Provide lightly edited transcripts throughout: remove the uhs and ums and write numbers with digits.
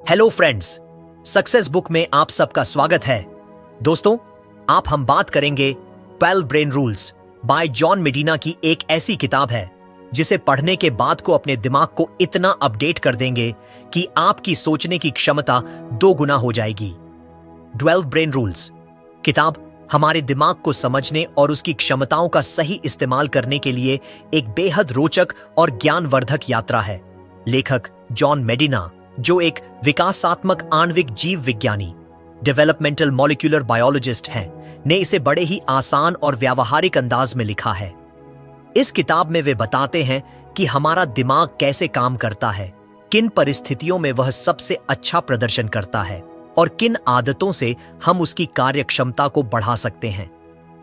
Hello friends, success book में आप सबका स्वागत है। दोस्तों, हम बात करेंगे 12 ब्रेन रूल्स बाय जॉन मेडिना की एक ऐसी किताब है जिसे पढ़ने के बाद को अपने दिमाग को इतना अपडेट कर देंगे कि आपकी सोचने की क्षमता 2 गुना हो जाएगी। 12 ब्रेन रूल्स किताब हमारे दिमाग को समझने और उसकी क्षमताओं का सही इस्तेमाल करने के लिए एक बेहद रोचक और ज्ञानवर्धक यात्रा है। लेखक जॉन मेडिना, जो एक विकासात्मक आणविक जीव विज्ञानी डेवलपमेंटल मॉलिक्यूलर बायोलॉजिस्ट हैं, ने इसे बड़े ही आसान और व्यावहारिक अंदाज में लिखा है। इस किताब में वे बताते हैं कि हमारा दिमाग कैसे काम करता है, किन परिस्थितियों में वह सबसे अच्छा प्रदर्शन करता है और किन आदतों से हम उसकी कार्यक्षमता को बढ़ा सकते हैं।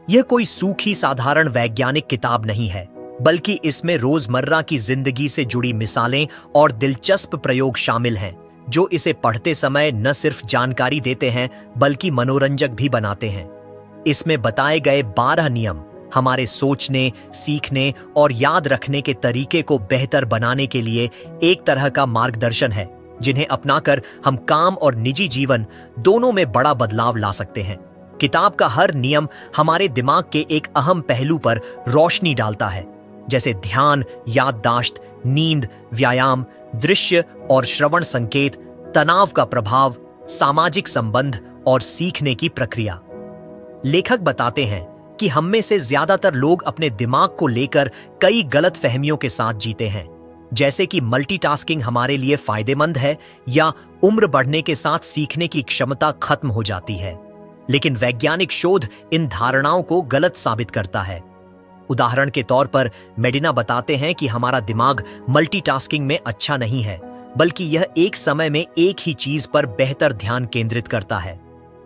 यह कोई सूखी साधारण वैज्ञानिक किताब नहीं है, बल्कि इसमें रोजमर्रा की जिंदगी से जुड़ी मिसालें और दिलचस्प प्रयोग शामिल हैं, जो इसे पढ़ते समय न सिर्फ जानकारी देते हैं बल्कि मनोरंजक भी बनाते हैं। इसमें बताए गए 12 नियम हमारे सोचने, सीखने और याद रखने के तरीके को बेहतर बनाने के लिए एक तरह का मार्गदर्शन है, जिन्हें अपनाकर हम काम और निजी जीवन दोनों में बड़ा बदलाव ला सकते हैं। किताब का हर नियम हमारे दिमाग के एक अहम पहलू पर रोशनी डालता है, जैसे ध्यान, याददाश्त, नींद, व्यायाम, दृश्य और श्रवण संकेत, तनाव का प्रभाव, सामाजिक संबंध और सीखने की प्रक्रिया। लेखक बताते हैं कि हम में से ज्यादातर लोग अपने दिमाग को लेकर कई गलत फहमियों के साथ जीते हैं, जैसे कि मल्टीटास्किंग हमारे लिए फायदेमंद है या उम्र बढ़ने के साथ सीखने की क्षमता खत्म हो जाती है। लेकिन वैज्ञानिक शोध इन धारणाओं को गलत साबित करता है। उदाहरण के तौर पर मेडिना बताते हैं कि हमारा दिमाग मल्टीटास्किंग में अच्छा नहीं है, बल्कि यह एक समय में एक ही चीज पर बेहतर ध्यान केंद्रित करता है।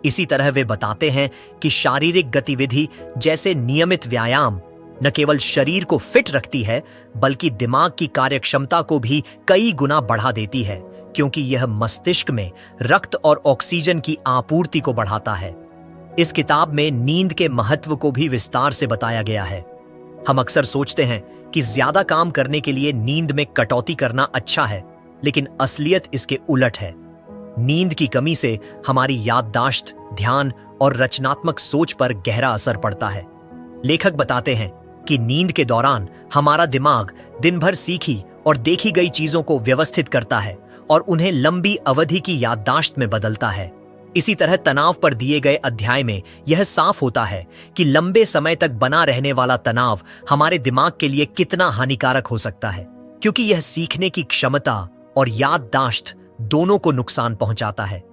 इसी तरह वे बताते हैं कि शारीरिक गतिविधि जैसे नियमित व्यायाम न केवल शरीर को फिट रखती है, बल्कि दिमाग की कार्यक्षमता को भी कई गुना बढ़ा देती है, क्योंकि यह मस्तिष्क में रक्त और ऑक्सीजन की आपूर्ति को बढ़ाता है। इस किताब में नींद के महत्व को भी विस्तार से बताया गया है। हम अक्सर सोचते हैं कि ज्यादा काम करने के लिए नींद में कटौती करना अच्छा है, लेकिन असलियत इसके उलट है। नींद की कमी से हमारी याददाश्त, ध्यान और रचनात्मक सोच पर गहरा असर पड़ता है। लेखक बताते हैं कि नींद के दौरान हमारा दिमाग दिन भर सीखी और देखी गई चीजों को व्यवस्थित करता है और उन्हें लंबी अवधि की याददाश्त में बदलता है। इसी तरह तनाव पर दिए गए अध्याय में यह साफ होता है कि लंबे समय तक बना रहने वाला तनाव हमारे दिमाग के लिए कितना हानिकारक हो सकता है, क्योंकि यह सीखने की क्षमता और याददाश्त दोनों को नुकसान पहुंचाता है।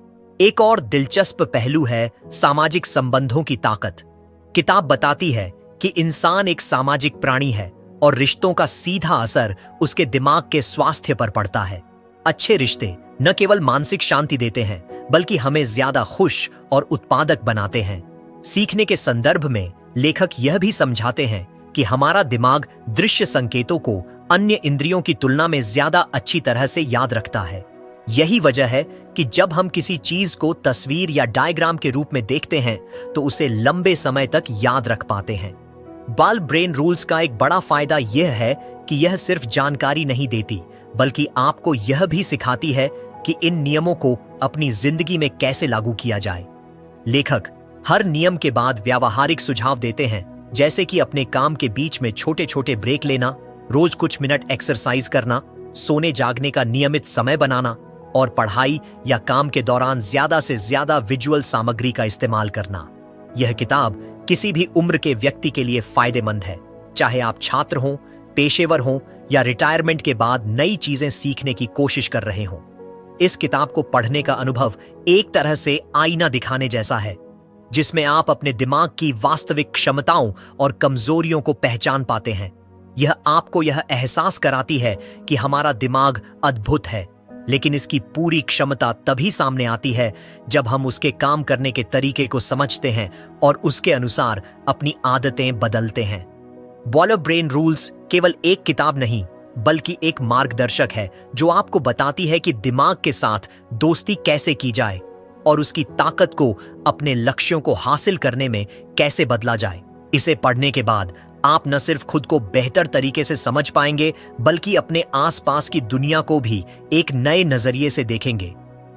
एक और दिलचस्प पहलू है सामाजिक संबंधों की ताकत। किताब बताती है कि इंसान एक सामाजिक प्राणी है और रिश्तों का सीधा असर उसके दिमाग के स्वास्थ्य पर पड़ता है। अच्छे रिश्ते न केवल मानसिक शांति देते हैं, बल्कि हमें ज्यादा खुश और उत्पादक बनाते हैं। सीखने के संदर्भ में लेखक यह भी समझाते हैं कि हमारा दिमाग दृश्य संकेतों को अन्य इंद्रियों की तुलना में ज्यादा अच्छी तरह से याद रखता है। यही वजह है कि जब हम किसी चीज को तस्वीर या डायग्राम के रूप में देखते हैं, तो उसे लंबे समय तक याद रख पाते हैं। 12 ब्रेन रूल्स का एक बड़ा फायदा यह है कि यह सिर्फ जानकारी नहीं देती, बल्कि आपको यह भी सिखाती है कि इन नियमों को अपनी जिंदगी में कैसे लागू किया जाए। लेखक हर नियम के बाद व्यावहारिक सुझाव देते हैं, जैसे कि अपने काम के बीच में छोटे छोटे ब्रेक लेना, रोज कुछ मिनट एक्सरसाइज करना, सोने जागने का नियमित समय बनाना और पढ़ाई या काम के दौरान ज्यादा से ज्यादा विजुअल सामग्री का इस्तेमाल करना। यह किताब किसी भी उम्र के व्यक्ति के लिए फायदेमंद है, चाहे आप छात्र हों, पेशेवर हों या रिटायरमेंट के बाद नई चीजें सीखने की कोशिश कर रहे हों। इस किताब को पढ़ने का अनुभव एक तरह से आईना दिखाने जैसा है, जिसमें आप अपने दिमाग की वास्तविक क्षमताओं और कमजोरियों को पहचान पाते हैं। यह आपको यह एहसास कराती है कि हमारा दिमाग अद्भुत है, लेकिन इसकी पूरी क्षमता तभी सामने आती है जब हम उसके काम करने के तरीके को समझते हैं और उसके अनुसार अपनी आदतें बदलते हैं। 12 ब्रेन रूल्स केवल एक किताब नहीं, बल्कि एक मार्गदर्शक है जो आपको बताती है कि दिमाग के साथ दोस्ती कैसे की जाए और उसकी ताकत को अपने लक्ष्यों को हासिल करने में कैसे बदला जाए। इसे पढ़ने के बाद आप न सिर्फ खुद को बेहतर तरीके से समझ पाएंगे, बल्कि अपने आसपास की दुनिया को भी एक नए नजरिए से देखेंगे।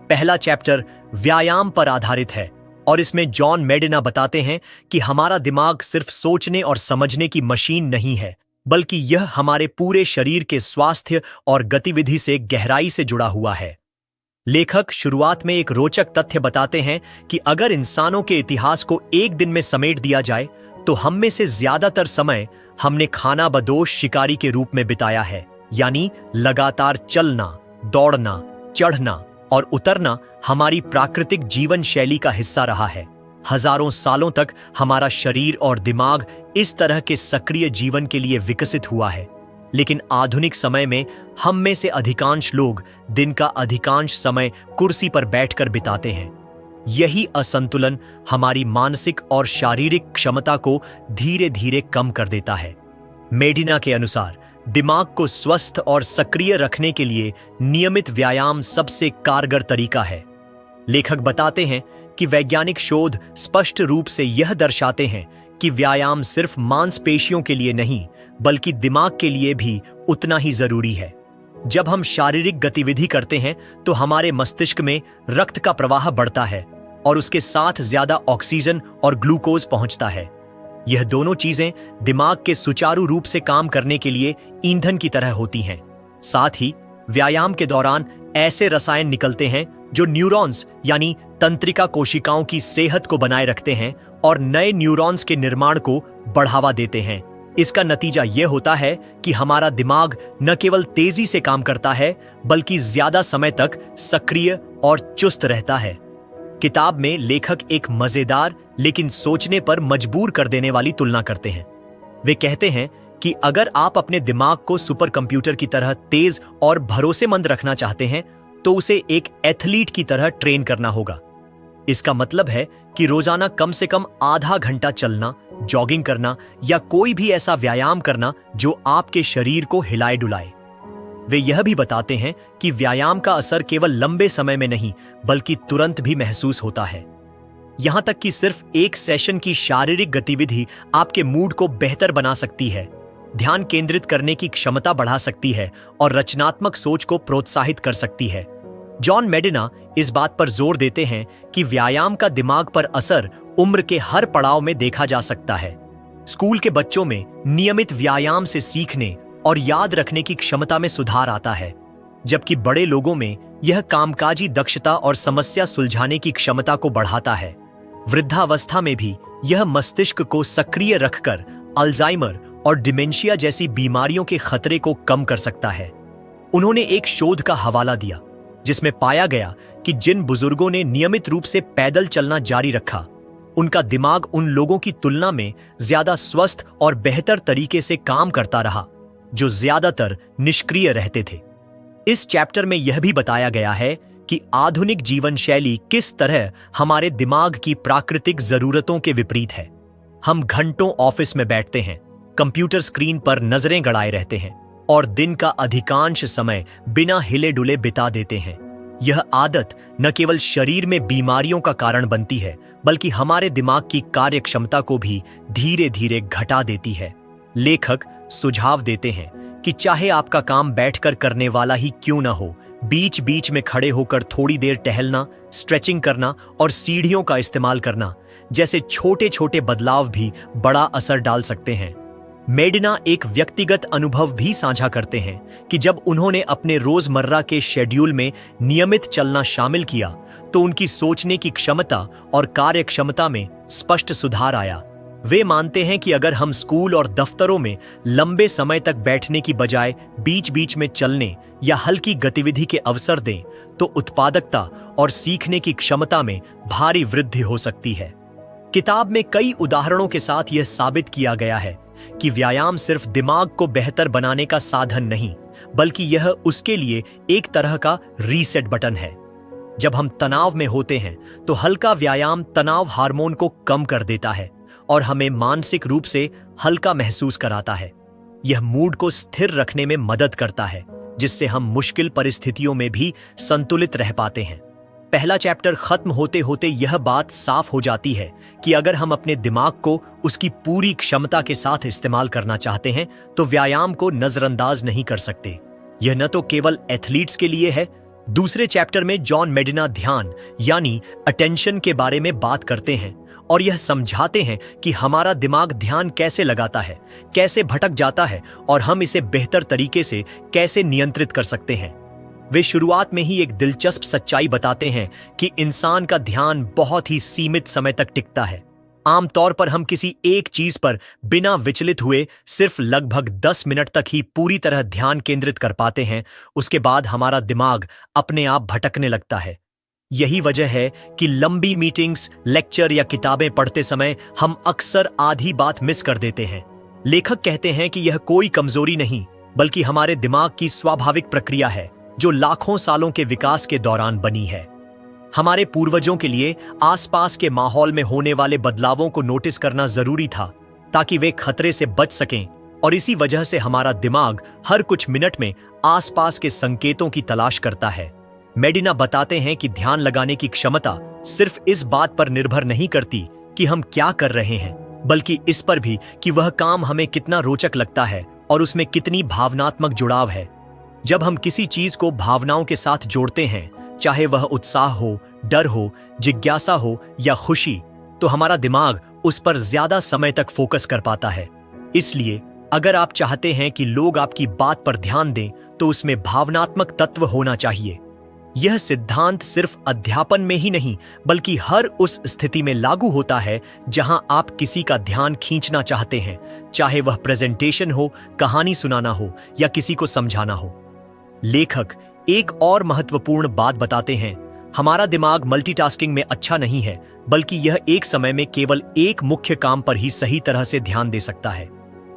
पहला चैप्टर व्यायाम पर आधारित है और इसमें जॉन मेडिना बताते हैं कि हमारा दिमाग सिर्फ सोचने और समझने की मशीन नहीं है, बल्कि यह हमारे पूरे शरीर के स्वास्थ्य और गतिविधि से गहराई से जुड़ा हुआ है। लेखक शुरुआत में एक रोचक तथ्य बताते हैं कि अगर इंसानों के इतिहास को एक दिन में समेट दिया जाए तो हम में से ज्यादातर समय हमने खाना बदोश शिकारी के रूप में बिताया है, यानी लगातार चलना, दौड़ना, चढ़ना और उतरना हमारी प्राकृतिक जीवन शैली का हिस्सा रहा है। हजारों सालों तक हमारा शरीर और दिमाग इस तरह के सक्रिय जीवन के लिए विकसित हुआ है, लेकिन आधुनिक समय में हम में से अधिकांश लोग दिन का अधिकांश समय कुर्सी पर बैठकर बिताते हैं। यही असंतुलन हमारी मानसिक और शारीरिक क्षमता को धीरे धीरे कम कर देता है। मेडिना के अनुसार दिमाग को स्वस्थ और सक्रिय रखने के लिए नियमित व्यायाम सबसे कारगर तरीका है। लेखक बताते हैं कि वैज्ञानिक शोध स्पष्ट रूप से यह दर्शाते हैं कि व्यायाम सिर्फ मांसपेशियों के लिए नहीं, बल्कि दिमाग के लिए भी उतना ही जरूरी है। जब हम शारीरिक गतिविधि करते हैं तो हमारे मस्तिष्क में रक्त का प्रवाह बढ़ता है और उसके साथ ज्यादा ऑक्सीजन और ग्लूकोज पहुंचता है। यह दोनों चीजें दिमाग के सुचारू रूप से काम करने के लिए ईंधन की तरह होती हैं। साथ ही व्यायाम के दौरान ऐसे रसायन निकलते हैं जो न्यूरॉन्स यानी तंत्रिका कोशिकाओं की सेहत को बनाए रखते हैं और नए न्यूरॉन्स के निर्माण को बढ़ावा देते हैं। इसका नतीजा यह होता है कि हमारा दिमाग न केवल तेजी से काम करता है, बल्कि ज्यादा समय तक सक्रिय और चुस्त रहता है। किताब में लेखक एक मजेदार लेकिन सोचने पर मजबूर कर देने वाली तुलना करते हैं। वे कहते हैं कि अगर आप अपने दिमाग को सुपर कंप्यूटर की तरह तेज और भरोसेमंद रखना चाहते हैं तो उसे एक एथलीट की तरह ट्रेन करना होगा। इसका मतलब है कि रोजाना कम से कम आधा घंटा चलना, जॉगिंग करना या कोई भी ऐसा व्यायाम करना जो आपके शरीर को हिलाए डुलाए। वे यह भी बताते हैं कि व्यायाम का असर केवल लंबे समय में नहीं, बल्कि तुरंत भी महसूस होता है। यहां तक कि सिर्फ एक सेशन की शारीरिक गतिविधि आपके मूड को बेहतर बना सकती है, ध्यान केंद्रित करने की क्षमता बढ़ा सकती है और रचनात्मक सोच को प्रोत्साहित कर सकती है। जॉन मेडिना इस बात पर जोर देते हैं कि व्यायाम का दिमाग पर असर उम्र के हर पड़ाव में देखा जा सकता है। स्कूल के बच्चों में नियमित व्यायाम से सीखने और याद रखने की क्षमता में सुधार आता है, जबकि बड़े लोगों में यह कामकाजी दक्षता और समस्या सुलझाने की क्षमता को बढ़ाता है। वृद्धावस्था में भी यह मस्तिष्क को सक्रिय रखकर अल्जाइमर और डिमेंशिया जैसी बीमारियों के खतरे को कम कर सकता है। उन्होंने एक शोध का हवाला दिया जिसमें पाया गया कि जिन बुजुर्गों ने नियमित रूप से पैदल चलना जारी रखा, उनका दिमाग उन लोगों की तुलना में ज्यादा स्वस्थ और बेहतर तरीके से काम करता रहा जो ज्यादातर निष्क्रिय रहते थे। इस चैप्टर में यह भी बताया गया है कि आधुनिक जीवन शैली किस तरह हमारे दिमाग की प्राकृतिक जरूरतों के विपरीत है। हम घंटों ऑफिस में बैठते हैं, कंप्यूटर स्क्रीन पर नजरें गड़ाए रहते हैं और दिन का अधिकांश समय बिना हिले डुले बिता देते हैं। यह आदत न केवल शरीर में बीमारियों का कारण बनती है, बल्कि हमारे दिमाग की कार्यक्षमता को भी धीरे धीरे घटा देती है। लेखक सुझाव देते हैं कि चाहे आपका काम बैठकर करने वाला ही क्यों न हो, बीच बीच में खड़े होकर थोड़ी देर टहलना, स्ट्रेचिंग करना और सीढ़ियों का इस्तेमाल करना जैसे छोटे छोटे बदलाव भी बड़ा असर डाल सकते हैं। मेडिना एक व्यक्तिगत अनुभव भी साझा करते हैं कि जब उन्होंने अपने रोजमर्रा के शेड्यूल में नियमित चलना शामिल किया तो उनकी सोचने की क्षमता और कार्यक्षमता में स्पष्ट सुधार आया। वे मानते हैं कि अगर हम स्कूल और दफ्तरों में लंबे समय तक बैठने की बजाय बीच बीच में चलने या हल्की गतिविधि के अवसर दें तो उत्पादकता और सीखने की क्षमता में भारी वृद्धि हो सकती है। किताब में कई उदाहरणों के साथ यह साबित किया गया है कि व्यायाम सिर्फ दिमाग को बेहतर बनाने का साधन नहीं, बल्कि यह उसके लिए एक तरह का रीसेट बटन है। जब हम तनाव में होते हैं तो हल्का व्यायाम तनाव हार्मोन को कम कर देता है और हमें मानसिक रूप से हल्का महसूस कराता है। यह मूड को स्थिर रखने में मदद करता है, जिससे हम मुश्किल परिस्थितियों में भी संतुलित रह पाते हैं। पहला चैप्टर खत्म होते होते यह बात साफ हो जाती है कि अगर हम अपने दिमाग को उसकी पूरी क्षमता के साथ इस्तेमाल करना चाहते हैं, तो व्यायाम को नजरअंदाज नहीं कर सकते। यह न तो केवल एथलीट्स के लिए है, दूसरे चैप्टर में जॉन मेडिना ध्यान यानी अटेंशन के बारे में बात करते हैं और यह समझाते हैं कि हमारा दिमाग ध्यान कैसे लगाता है, कैसे भटक जाता है और हम इसे बेहतर तरीके से कैसे नियंत्रित कर सकते हैं। वे शुरुआत में ही एक दिलचस्प सच्चाई बताते हैं कि इंसान का ध्यान बहुत ही सीमित समय तक टिकता है। आमतौर पर हम किसी एक चीज पर बिना विचलित हुए सिर्फ लगभग 10 मिनट तक ही पूरी तरह ध्यान केंद्रित कर पाते हैं। उसके बाद हमारा दिमाग अपने आप भटकने लगता है। यही वजह है कि लंबी मीटिंग्स, लेक्चर या किताबें पढ़ते समय हम अक्सर आधी बात मिस कर देते हैं। लेखक कहते हैं कि यह कोई कमजोरी नहीं, बल्कि हमारे दिमाग की स्वाभाविक प्रक्रिया है जो लाखों सालों के विकास के दौरान बनी है। हमारे पूर्वजों के लिए आसपास के माहौल में होने वाले बदलावों को नोटिस करना जरूरी था ताकि वे खतरे से बच सकें, और इसी वजह से हमारा दिमाग हर कुछ मिनट में आसपास के संकेतों की तलाश करता है। मेडिना बताते हैं कि ध्यान लगाने की क्षमता सिर्फ इस बात पर निर्भर नहीं करती कि हम क्या कर रहे हैं, बल्कि इस पर भी कि वह काम हमें कितना रोचक लगता है और उसमें कितनी भावनात्मक जुड़ाव है। जब हम किसी चीज को भावनाओं के साथ जोड़ते हैं, चाहे वह उत्साह हो, डर हो, जिज्ञासा हो या खुशी, तो हमारा दिमाग उस पर ज्यादा समय तक फोकस कर पाता है। इसलिए अगर आप चाहते हैं कि लोग आपकी बात पर ध्यान दें, तो उसमें भावनात्मक तत्व होना चाहिए। यह सिद्धांत सिर्फ अध्यापन में ही नहीं, बल्कि हर उस स्थिति में लागू होता है जहां आप किसी का ध्यान खींचना चाहते हैं, चाहे वह प्रेजेंटेशन हो, कहानी सुनाना हो या किसी को समझाना हो। लेखक एक और महत्वपूर्ण बात बताते हैं, हमारा दिमाग मल्टीटास्किंग में अच्छा नहीं है, बल्कि यह एक समय में केवल एक मुख्य काम पर ही सही तरह से ध्यान दे सकता है।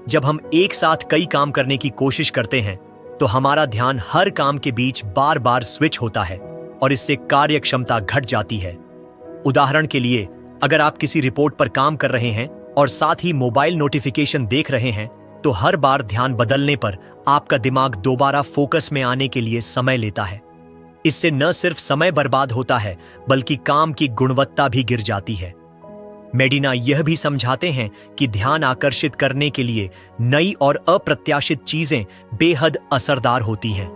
जब हम एक साथ कई काम करने की कोशिश करते हैं, तो हमारा ध्यान हर काम के बीच बार बार स्विच होता है और इससे कार्यक्षमता घट जाती है। उदाहरण के लिए, अगर आप किसी रिपोर्ट पर काम कर रहे हैं और साथ ही मोबाइल नोटिफिकेशन देख रहे हैं, तो हर बार ध्यान बदलने पर आपका दिमाग दोबारा फोकस में आने के लिए समय लेता है। इससे न सिर्फ समय बर्बाद होता है, बल्कि काम की गुणवत्ता भी गिर जाती है। मेडिना यह भी समझाते हैं कि ध्यान आकर्षित करने के लिए नई और अप्रत्याशित चीजें बेहद असरदार होती हैं।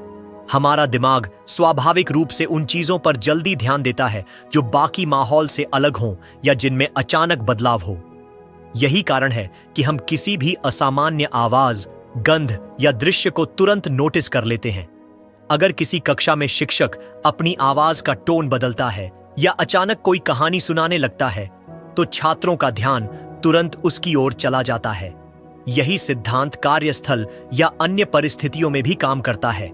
हमारा दिमाग स्वाभाविक रूप से उन चीजों पर जल्दी ध्यान देता है जो बाकी माहौल से अलग हों या जिनमें अचानक बदलाव हो। यही कारण है कि हम किसी भी असामान्य आवाज, गंध या दृश्य को तुरंत नोटिस कर लेते हैं। अगर किसी कक्षा में शिक्षक अपनी आवाज का टोन बदलता है या अचानक कोई कहानी सुनाने लगता है, तो छात्रों का ध्यान तुरंत उसकी ओर चला जाता है। यही सिद्धांत कार्यस्थल या अन्य परिस्थितियों में भी काम करता है।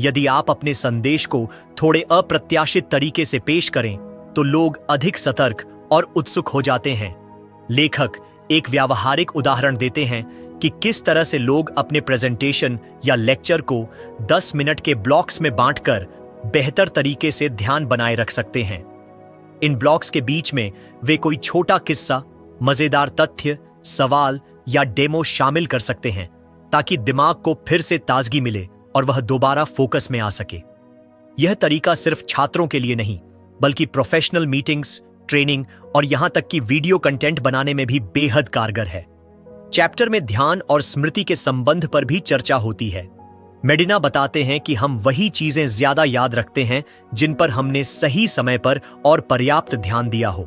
यदि आप अपने संदेश को थोड़े अप्रत्याशित तरीके से पेश करें, तो लोग अधिक सतर्क और उत्सुक हो जाते हैं। लेखक एक व्यावहारिक उदाहरण देते हैं कि किस तरह से लोग अपने प्रेजेंटेशन या लेक्चर को 10 मिनट के ब्लॉक्स में बांटकर बेहतर तरीके से ध्यान बनाए रख सकते हैं। इन ब्लॉक्स के बीच में वे कोई छोटा किस्सा, मजेदार तथ्य, सवाल या डेमो शामिल कर सकते हैं, ताकि दिमाग को फिर से ताजगी मिले और वह दोबारा फोकस में आ सके। यह तरीका सिर्फ छात्रों के लिए नहीं, बल्कि प्रोफेशनल मीटिंग्स, ट्रेनिंग और यहां तक कि वीडियो कंटेंट बनाने में भी बेहद कारगर है। चैप्टर में ध्यान और स्मृति के संबंध पर भी चर्चा होती है। मेडिना बताते हैं कि हम वही चीजें ज्यादा याद रखते हैं जिन पर हमने सही समय पर और पर्याप्त ध्यान दिया हो।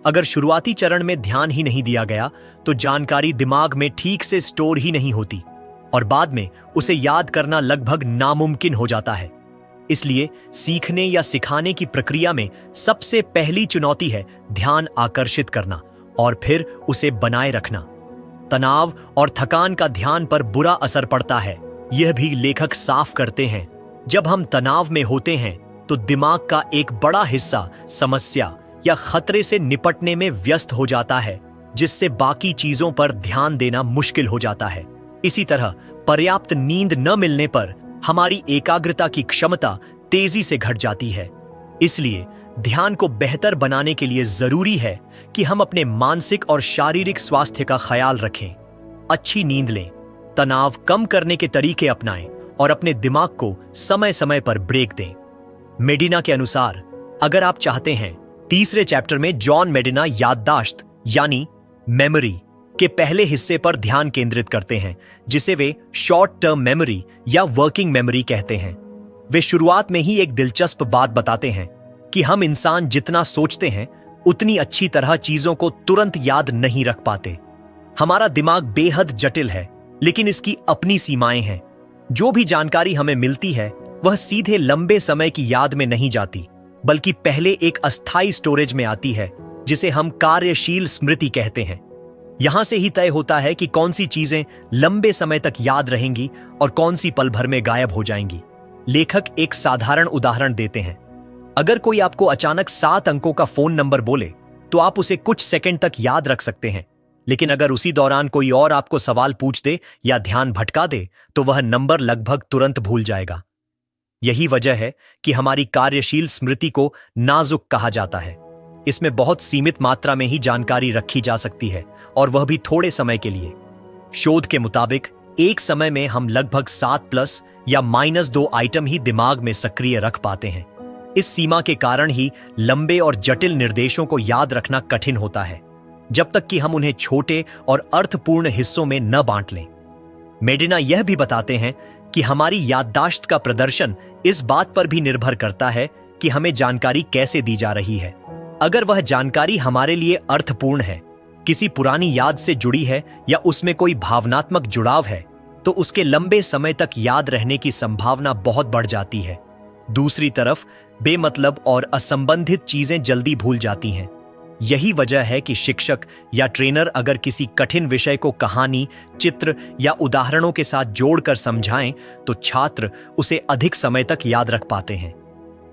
अगर शुरुआती चरण में ध्यान ही नहीं दिया गया, तो जानकारी दिमाग में ठीक से स्टोर ही नहीं होती और बाद में उसे याद करना लगभग नामुमकिन हो जाता है। इसलिए सीखने या सिखाने की प्रक्रिया में सबसे पहली चुनौती है ध्यान आकर्षित करना और फिर उसे बनाए रखना। तनाव और थकान का ध्यान पर बुरा असर पड़ता है, यह भी लेखक साफ करते हैं। जब हम तनाव में होते हैं, तो दिमाग का एक बड़ा हिस्सा समस्या या खतरे से निपटने में व्यस्त हो जाता है, जिससे बाकी चीजों पर ध्यान देना मुश्किल हो जाता है। इसी तरह पर्याप्त नींद न मिलने पर हमारी एकाग्रता की क्षमता तेजी से घट जाती है। इसलिए ध्यान को बेहतर बनाने के लिए जरूरी है कि हम अपने मानसिक और शारीरिक स्वास्थ्य का ख्याल रखें, अच्छी नींद लें, तनाव कम करने के तरीके अपनाएं और अपने दिमाग को समय समय पर ब्रेक दें। मेडिना के अनुसार, अगर आप चाहते हैं, तीसरे चैप्टर में जॉन मेडिना याददाश्त यानी मेमोरी के पहले हिस्से पर ध्यान केंद्रित करते हैं, जिसे वे शॉर्ट टर्म मेमोरी या वर्किंग मेमोरी कहते हैं। वे शुरुआत में ही एक दिलचस्प बात बताते हैं कि हम इंसान जितना सोचते हैं उतनी अच्छी तरह चीजों को तुरंत याद नहीं रख पाते। हमारा दिमाग बेहद जटिल है, लेकिन इसकी अपनी सीमाएं हैं। जो भी जानकारी हमें मिलती है वह सीधे लंबे समय की याद में नहीं जाती, बल्कि पहले एक अस्थायी स्टोरेज में आती है जिसे हम कार्यशील स्मृति कहते हैं। यहां से ही तय होता है कि कौन सी चीजें लंबे समय तक याद रहेंगी और कौन सी पल भर में गायब हो जाएंगी। लेखक एक साधारण उदाहरण देते हैं। अगर कोई आपको अचानक 7 अंकों का फोन नंबर बोले तो आप उसे कुछ सेकंड तक याद रख सकते हैं, लेकिन अगर उसी दौरान कोई और आपको सवाल पूछ दे या ध्यान भटका दे तो वह नंबर लगभग तुरंत भूल जाएगा। यही वजह है कि हमारी कार्यशील स्मृति को नाजुक कहा जाता है। इसमें बहुत सीमित मात्रा में ही जानकारी रखी जा सकती है, और वह भी थोड़े समय के लिए। शोध के मुताबिक एक समय में हम लगभग 7+ या -2 आइटम ही दिमाग में सक्रिय रख पाते हैं। इस सीमा के कारण ही लंबे और जटिल निर्देशों को याद रखना कठिन होता है, जब तक कि हम उन्हें छोटे और अर्थपूर्ण हिस्सों में न बांट लें। मेडिना यह भी बताते हैं कि हमारी याददाश्त का प्रदर्शन इस बात पर भी निर्भर करता है कि हमें जानकारी कैसे दी जा रही है। अगर वह जानकारी हमारे लिए अर्थपूर्ण है, किसी पुरानी याद से जुड़ी है या उसमें कोई भावनात्मक जुड़ाव है, तो उसके लंबे समय तक याद रहने की संभावना बहुत बढ़ जाती है। दूसरी तरफ बेमतलब और असंबंधित चीजें जल्दी भूल जाती हैं। यही वजह है कि शिक्षक या ट्रेनर अगर किसी कठिन विषय को कहानी, चित्र या उदाहरणों के साथ जोड़कर समझाएं तो छात्र उसे अधिक समय तक याद रख पाते हैं।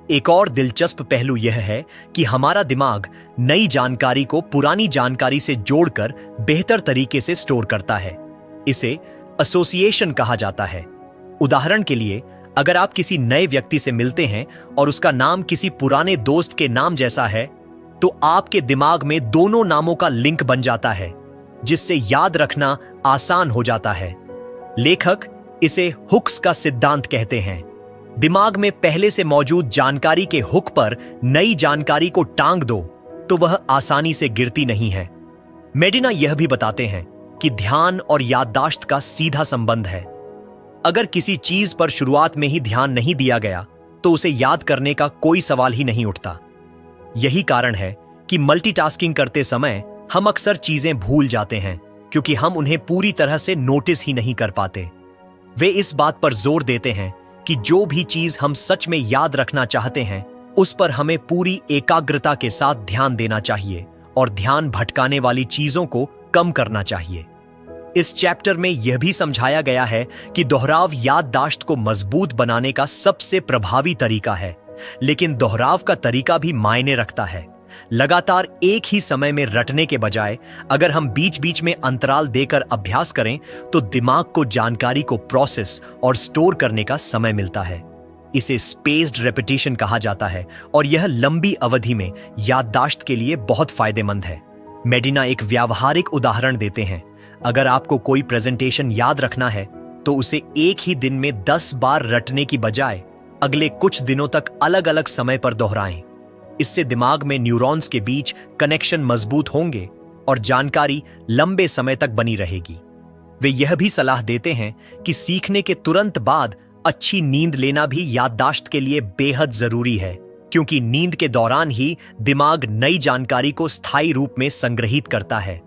एक और दिलचस्प पहलू यह है कि हमारा दिमाग नई जानकारी को पुरानी जानकारी से जोड़कर बेहतर तरीके से स्टोर करता है। इसे एसोसिएशन कहा जाता है। उदाहरण के लिए, अगर आप किसी नए व्यक्ति से मिलते हैं और उसका नाम किसी पुराने दोस्त के नाम जैसा है, तो आपके दिमाग में दोनों नामों का लिंक बन जाता है, जिससे याद रखना आसान हो जाता है। लेखक इसे हुक्स का सिद्धांत कहते हैं। दिमाग में पहले से मौजूद जानकारी के हुक पर नई जानकारी को टांग दो तो वह आसानी से गिरती नहीं है। मेडिना यह भी बताते हैं कि ध्यान और याददाश्त का सीधा संबंध है। अगर किसी चीज पर शुरुआत में ही ध्यान नहीं दिया गया तो उसे याद करने का कोई सवाल ही नहीं उठता। यही कारण है कि मल्टीटास्किंग करते समय हम अक्सर चीजें भूल जाते हैं, क्योंकि हम उन्हें पूरी तरह से नोटिस ही नहीं कर पाते। वे इस बात पर जोर देते हैं कि जो भी चीज हम सच में याद रखना चाहते हैं उस पर हमें पूरी एकाग्रता के साथ ध्यान देना चाहिए और ध्यान भटकाने वाली चीजों को कम करना चाहिए। इस चैप्टर में यह भी समझाया गया है कि दोहराव याददाश्त को मजबूत बनाने का सबसे प्रभावी तरीका है, लेकिन दोहराव का तरीका भी मायने रखता है। लगातार एक ही समय में रटने के बजाय अगर हम बीच बीच में अंतराल देकर अभ्यास करें तो दिमाग को जानकारी को प्रोसेस और स्टोर करने का समय मिलता है। इसे स्पेस्ड रेपिटेशन कहा जाता है और यह लंबी अवधि में याददाश्त के लिए बहुत फायदेमंद है। मेडिना एक व्यावहारिक उदाहरण देते हैं। अगर आपको कोई प्रेजेंटेशन याद रखना है तो उसे एक ही दिन में 10 बार रटने की बजाय अगले कुछ दिनों तक अलग अलग समय पर दोहराएं। इससे दिमाग में न्यूरॉन्स के बीच कनेक्शन मजबूत होंगे और जानकारी लंबे समय तक बनी रहेगी। वे यह भी सलाह देते हैं कि सीखने के तुरंत बाद अच्छी नींद लेना भी याददाश्त के लिए बेहद जरूरी है, क्योंकि नींद के दौरान ही दिमाग नई जानकारी को स्थायी रूप में संग्रहित करता है।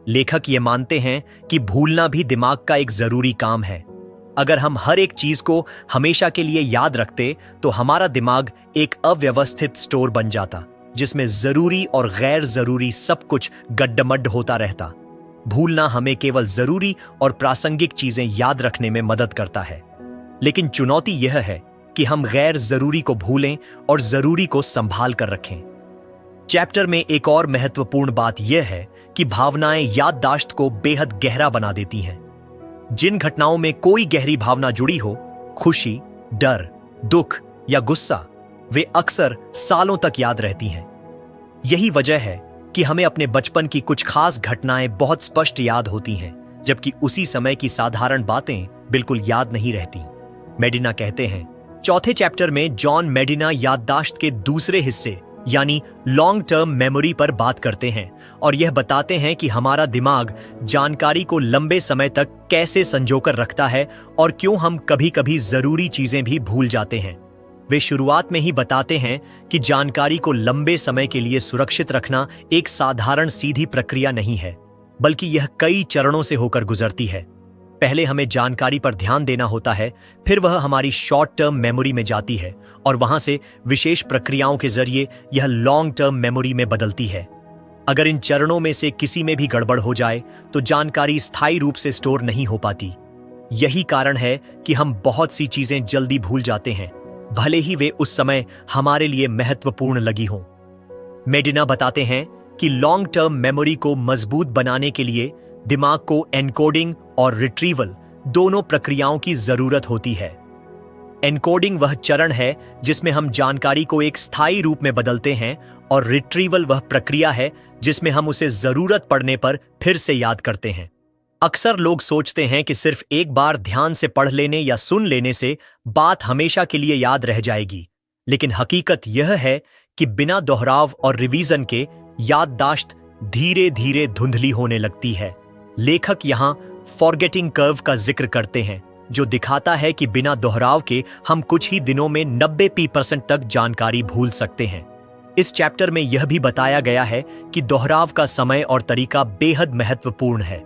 लेखक ये मानते हैं कि भूलना भी दिमाग का एक जरूरी काम है। अगर हम हर एक चीज को हमेशा के लिए याद रखते तो हमारा दिमाग एक अव्यवस्थित स्टोर बन जाता, जिसमें जरूरी और गैर जरूरी सब कुछ गड्ढमड्ढ होता रहता। भूलना हमें केवल जरूरी और प्रासंगिक चीजें याद रखने में मदद करता है, लेकिन चुनौती यह है कि हम गैर जरूरी को भूलें और जरूरी को संभाल कर रखें। चैप्टर में एक और महत्वपूर्ण बात यह है कि भावनाएं याददाश्त को बेहद गहरा बना देती हैं। जिन घटनाओं में कोई गहरी भावना जुड़ी हो, खुशी, डर, दुख या गुस्सा, वे अक्सर सालों तक याद रहती हैं। यही वजह है कि हमें अपने बचपन की कुछ खास घटनाएं बहुत स्पष्ट याद होती हैं, जबकि उसी समय की साधारण बातें बिल्कुल याद नहीं रहती। मेडिना कहते हैं, चौथे चैप्टर में जॉन मेडिना याददाश्त के दूसरे हिस्से यानी लॉन्ग टर्म मेमोरी पर बात करते हैं और यह बताते हैं कि हमारा दिमाग जानकारी को लंबे समय तक कैसे संजोकर रखता है और क्यों हम कभी-कभी जरूरी चीजें भी भूल जाते हैं। वे शुरुआत में ही बताते हैं कि जानकारी को लंबे समय के लिए सुरक्षित रखना एक साधारण सीधी प्रक्रिया नहीं है, बल्कि यह कई चरणों से होकर गुजरती है। पहले हमें जानकारी पर ध्यान देना होता है, फिर वह हमारी शॉर्ट टर्म मेमोरी में जाती है और वहां से विशेष प्रक्रियाओं के जरिए यह लॉन्ग टर्म मेमोरी में बदलती है। अगर इन चरणों में से किसी में भी गड़बड़ हो जाए तो जानकारी स्थायी रूप से स्टोर नहीं हो पाती। यही कारण है कि हम बहुत सी चीजें जल्दी भूल जाते हैं, भले ही वे उस समय हमारे लिए महत्वपूर्ण लगी हों। मेडिना बताते हैं कि लॉन्ग टर्म मेमोरी को मजबूत बनाने के लिए दिमाग को एनकोडिंग और रिट्रीवल दोनों प्रक्रियाओं की जरूरत होती है। एनकोडिंग वह चरण है जिसमें हम जानकारी को एक स्थायी रूप में बदलते हैं और रिट्रीवल वह प्रक्रिया है जिसमें हम उसे जरूरत पड़ने पर फिर से याद करते हैं। अक्सर लोग सोचते हैं कि सिर्फ एक बार ध्यान से पढ़ लेने या सुन लेने से बात हमेशा के लिए याद रह जाएगी, लेकिन हकीकत यह है कि बिना दोहराव और रिवीजन के याददाश्त धीरे धीरे धुंधली होने लगती है। लेखक यहाँ फॉरगेटिंग कर्व का जिक्र करते हैं, जो दिखाता है कि बिना दोहराव के हम कुछ ही दिनों में 90% तक जानकारी भूल सकते हैं। इस चैप्टर में यह भी बताया गया है कि दोहराव का समय और तरीका बेहद महत्वपूर्ण है।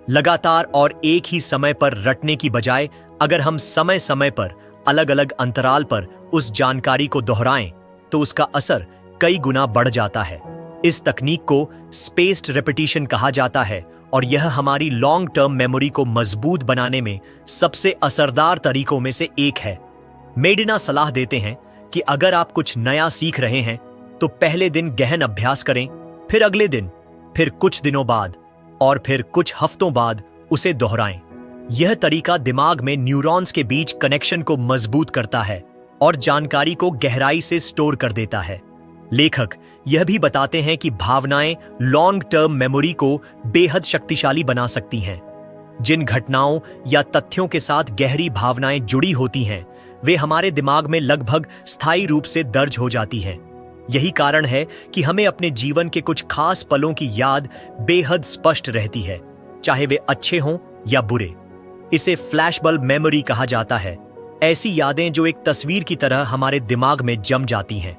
लगातार और एक ही समय पर रटने की बजाय अगर हम समय समय पर अलग अलग अंतराल पर उस जानकारी को दोहराएं तो उसका असर कई गुना बढ़ जाता है। इस तकनीक को स्पेस्ड रेपिटेशन कहा जाता है और यह हमारी लॉन्ग टर्म मेमोरी को मजबूत बनाने में सबसे असरदार तरीकों में से एक है। मेडिना सलाह देते हैं कि अगर आप कुछ नया सीख रहे हैं तो पहले दिन गहन अभ्यास करें, फिर अगले दिन, फिर कुछ दिनों बाद और फिर कुछ हफ्तों बाद उसे दोहराएं। यह तरीका दिमाग में न्यूरॉन्स के बीच कनेक्शन को मजबूत करता है और जानकारी को गहराई से स्टोर कर देता है। लेखक यह भी बताते हैं कि भावनाएं लॉन्ग टर्म मेमोरी को बेहद शक्तिशाली बना सकती हैं। जिन घटनाओं या तथ्यों के साथ गहरी भावनाएं जुड़ी होती हैं, वे हमारे दिमाग में लगभग स्थायी रूप से दर्ज हो जाती हैं। यही कारण है कि हमें अपने जीवन के कुछ खास पलों की याद बेहद स्पष्ट रहती है, चाहे वे अच्छे हों या बुरे। इसे फ्लैशबल्ब मेमोरी कहा जाता है, ऐसी यादें जो एक तस्वीर की तरह हमारे दिमाग में जम जाती हैं।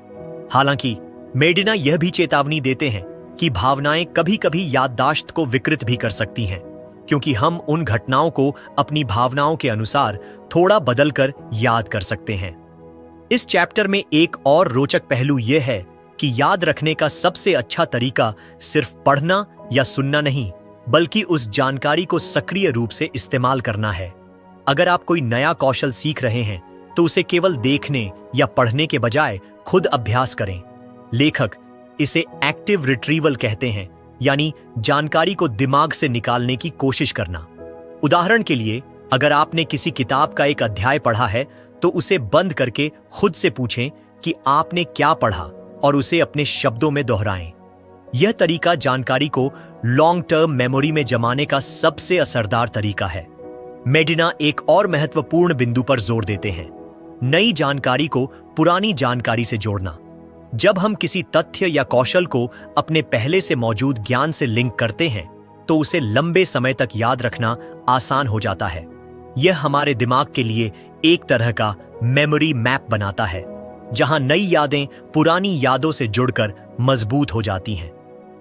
हालांकि मेडिना यह भी चेतावनी देते हैं कि भावनाएं कभी-कभी याददाश्त को विकृत भी कर सकती हैं, क्योंकि हम उन घटनाओं को अपनी भावनाओं के अनुसार थोड़ा बदलकर याद कर सकते हैं। इस चैप्टर में एक और रोचक पहलू यह है कि याद रखने का सबसे अच्छा तरीका सिर्फ पढ़ना या सुनना नहीं, बल्कि उस जानकारी को सक्रिय रूप से इस्तेमाल करना है। अगर आप कोई नया कौशल सीख रहे हैं तो उसे केवल देखने या पढ़ने के बजाय खुद अभ्यास करें। लेखक इसे एक्टिव रिट्रीवल कहते हैं, यानी जानकारी को दिमाग से निकालने की कोशिश करना। उदाहरण के लिए, अगर आपने किसी किताब का एक अध्याय पढ़ा है तो उसे बंद करके खुद से पूछें कि आपने क्या पढ़ा और उसे अपने शब्दों में दोहराएं। यह तरीका जानकारी को लॉन्ग टर्म मेमोरी में जमाने का सबसे असरदार तरीका है। मेडिना एक और महत्वपूर्ण बिंदु पर जोर देते हैं, नई जानकारी को पुरानी जानकारी से जोड़ना। जब हम किसी तथ्य या कौशल को अपने पहले से मौजूद ज्ञान से लिंक करते हैं तो उसे लंबे समय तक याद रखना आसान हो जाता है। यह हमारे दिमाग के लिए एक तरह का मेमोरी मैप बनाता है, जहां नई यादें पुरानी यादों से जुड़कर मजबूत हो जाती हैं।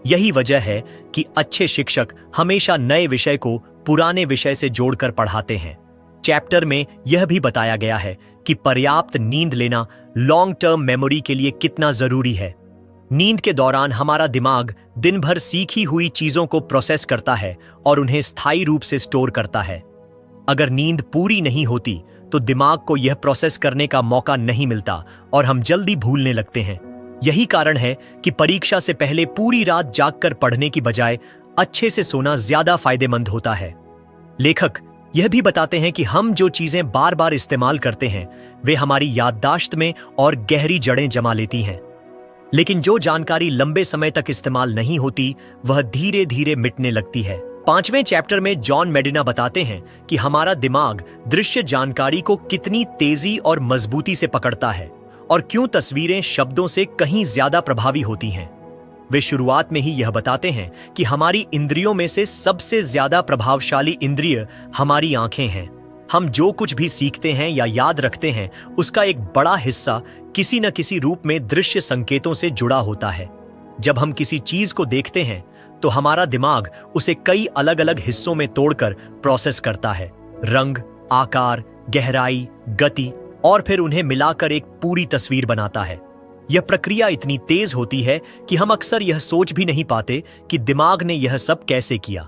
यही वजह है कि अच्छे शिक्षक हमेशा नए विषय को पुराने विषय से जोड़कर पढ़ाते हैं। चैप्टर में यह भी बताया गया है कि पर्याप्त नींद लेना लॉन्ग टर्म मेमोरी के लिए कितना जरूरी है। नींद के दौरान हमारा दिमाग दिन भर सीखी हुई चीजों को प्रोसेस करता है और उन्हें स्थायी रूप से स्टोर करता है। अगर नींद पूरी नहीं होती तो दिमाग को यह प्रोसेस करने का मौका नहीं मिलता और हम जल्दी भूलने लगते हैं। यही कारण है कि परीक्षा से पहले पूरी रात जागकर पढ़ने की बजाय अच्छे से सोना ज्यादा फायदेमंद होता है। लेखक यह भी बताते हैं कि हम जो चीजें बार बार इस्तेमाल करते हैं वे हमारी याददाश्त में और गहरी जड़ें जमा लेती हैं, लेकिन जो जानकारी लंबे समय तक इस्तेमाल नहीं होती वह धीरे धीरे मिटने लगती है। 5वें चैप्टर में जॉन मेडिना बताते हैं कि हमारा दिमाग दृश्य जानकारी को कितनी तेजी और मजबूती से पकड़ता है और क्यों तस्वीरें शब्दों से कहीं ज्यादा प्रभावी होती हैं। वे शुरुआत में ही यह बताते हैं कि हमारी इंद्रियों में से सबसे ज्यादा प्रभावशाली इंद्रिय हमारी आंखें हैं। हम जो कुछ भी सीखते हैं या याद रखते हैं उसका एक बड़ा हिस्सा किसी न किसी रूप में दृश्य संकेतों से जुड़ा होता है। जब हम किसी चीज को देखते हैं तो हमारा दिमाग उसे कई अलग अलग हिस्सों में तोड़कर प्रोसेस करता है, रंग, आकार, गहराई, गति, और फिर उन्हें मिलाकर एक पूरी तस्वीर बनाता है। यह प्रक्रिया इतनी तेज होती है कि हम अक्सर यह सोच भी नहीं पाते कि दिमाग ने यह सब कैसे किया।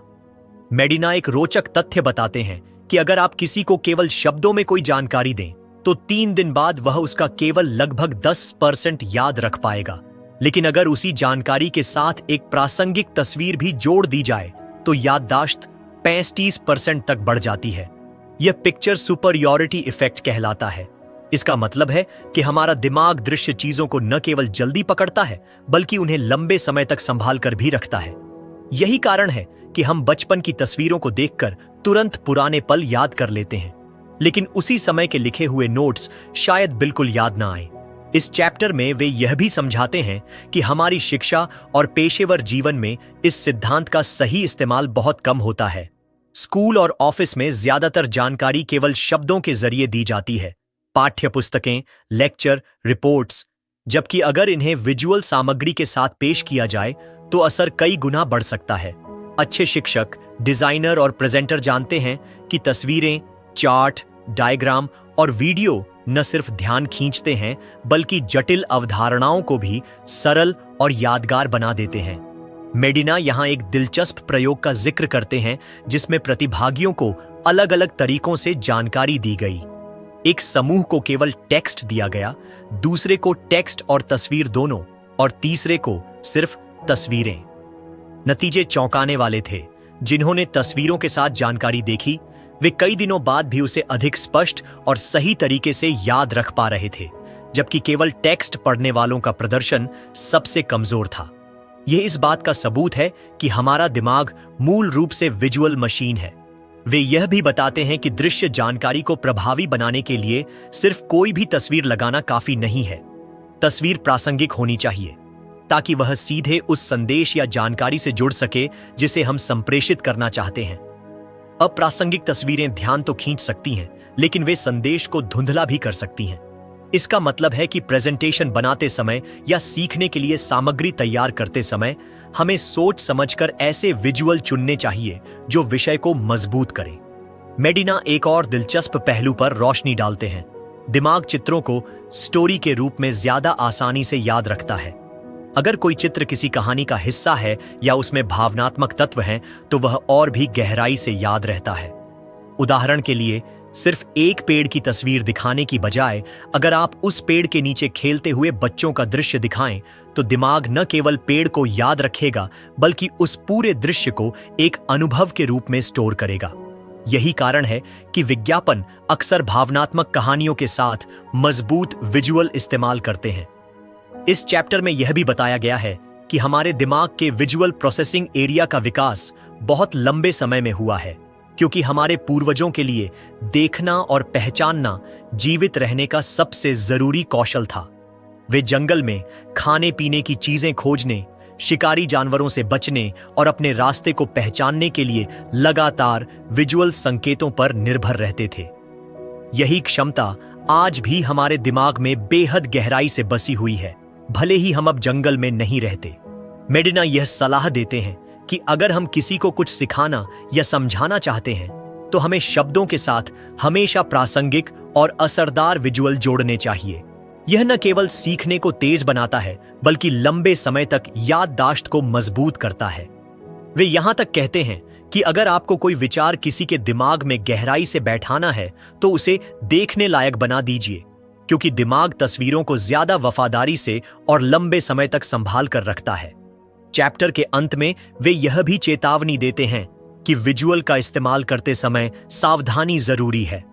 मेडिना एक रोचक तथ्य बताते हैं कि अगर आप किसी को केवल शब्दों में कोई जानकारी दें तो 3 दिन बाद वह उसका केवल लगभग 10% याद रख पाएगा, लेकिन अगर उसी जानकारी के साथ एक प्रासंगिक तस्वीर भी जोड़ दी जाए तो याददाश्त 35% तक बढ़ जाती है। यह पिक्चर सुपरियॉरिटी इफेक्ट कहलाता है। इसका मतलब है कि हमारा दिमाग दृश्य चीजों को न केवल जल्दी पकड़ता है बल्कि उन्हें लंबे समय तक संभाल कर भी रखता है। यही कारण है कि हम बचपन की तस्वीरों को देखकर तुरंत पुराने पल याद कर लेते हैं, लेकिन उसी समय के लिखे हुए नोट्स शायद बिल्कुल याद ना आए। इस चैप्टर में वे यह भी समझाते हैं कि हमारी शिक्षा और पेशेवर जीवन में इस सिद्धांत का सही इस्तेमाल बहुत कम होता है। स्कूल और ऑफिस में ज्यादातर जानकारी केवल शब्दों के जरिए दी जाती है, पाठ्य पुस्तकें, लेक्चर, रिपोर्ट्स, जबकि अगर इन्हें विजुअल सामग्री के साथ पेश किया जाए तो असर कई गुना बढ़ सकता है। अच्छे शिक्षक, डिजाइनर और प्रेजेंटर जानते हैं कि तस्वीरें, चार्ट, डायग्राम और वीडियो न सिर्फ ध्यान खींचते हैं बल्कि जटिल अवधारणाओं को भी सरल और यादगार बना देते हैं। मेडिना यहाँ एक दिलचस्प प्रयोग का जिक्र करते हैं जिसमें प्रतिभागियों को अलग अलग तरीकों से जानकारी दी गई। एक समूह को केवल टेक्स्ट दिया गया, दूसरे को टेक्स्ट और तस्वीर दोनों, और तीसरे को सिर्फ तस्वीरें। नतीजे चौंकाने वाले थे। जिन्होंने तस्वीरों के साथ जानकारी देखी वे कई दिनों बाद भी उसे अधिक स्पष्ट और सही तरीके से याद रख पा रहे थे, जबकि केवल टेक्स्ट पढ़ने वालों का प्रदर्शन सबसे कमजोर था। यह इस बात का सबूत है कि हमारा दिमाग मूल रूप से विजुअल मशीन है। वे यह भी बताते हैं कि दृश्य जानकारी को प्रभावी बनाने के लिए सिर्फ कोई भी तस्वीर लगाना काफी नहीं है। तस्वीर प्रासंगिक होनी चाहिए ताकि वह सीधे उस संदेश या जानकारी से जुड़ सके जिसे हम संप्रेषित करना चाहते हैं। अप्रासंगिक तस्वीरें ध्यान तो खींच सकती हैं, लेकिन वे संदेश को धुंधला भी कर सकती हैं। इसका मतलब है कि प्रेजेंटेशन बनाते समय या सीखने के लिए सामग्री तैयार करते समय हमें सोच समझकर ऐसे विजुअल चुनने चाहिए जो विषय को मजबूत करें। मेडिना एक और दिलचस्प पहलू पर रोशनी डालते हैं। दिमाग चित्रों को स्टोरी के रूप में ज्यादा आसानी से याद रखता है। अगर कोई चित्र किसी कहानी का हिस्सा है या उसमें भावनात्मक तत्व हैं, तो वह और भी गहराई से याद रहता है। उदाहरण के लिए, सिर्फ एक पेड़ की तस्वीर दिखाने की बजाय अगर आप उस पेड़ के नीचे खेलते हुए बच्चों का दृश्य दिखाएं, तो दिमाग न केवल पेड़ को याद रखेगा बल्कि उस पूरे दृश्य को एक अनुभव के रूप में स्टोर करेगा। यही कारण है कि विज्ञापन अक्सर भावनात्मक कहानियों के साथ मजबूत विजुअल इस्तेमाल करते हैं। इस चैप्टर में यह भी बताया गया है कि हमारे दिमाग के विजुअल प्रोसेसिंग एरिया का विकास बहुत लंबे समय में हुआ है, क्योंकि हमारे पूर्वजों के लिए देखना और पहचानना जीवित रहने का सबसे जरूरी कौशल था। वे जंगल में खाने पीने की चीजें खोजने, शिकारी जानवरों से बचने और अपने रास्ते को पहचानने के लिए लगातार विजुअल संकेतों पर निर्भर रहते थे। यही क्षमता आज भी हमारे दिमाग में बेहद गहराई से बसी हुई है, भले ही हम अब जंगल में नहीं रहते। मेडिना यह सलाह देते हैं कि अगर हम किसी को कुछ सिखाना या समझाना चाहते हैं तो हमें शब्दों के साथ हमेशा प्रासंगिक और असरदार विजुअल जोड़ने चाहिए। यह न केवल सीखने को तेज बनाता है बल्कि लंबे समय तक याददाश्त को मजबूत करता है। वे यहां तक कहते हैं कि अगर आपको कोई विचार किसी के दिमाग में गहराई से बैठाना है तो उसे देखने लायक बना दीजिए, क्योंकि दिमाग तस्वीरों को ज्यादा वफादारी से और लंबे समय तक संभाल कर रखता है। चैप्टर के अंत में वे यह भी चेतावनी देते हैं कि विजुअल का इस्तेमाल करते समय सावधानी जरूरी है।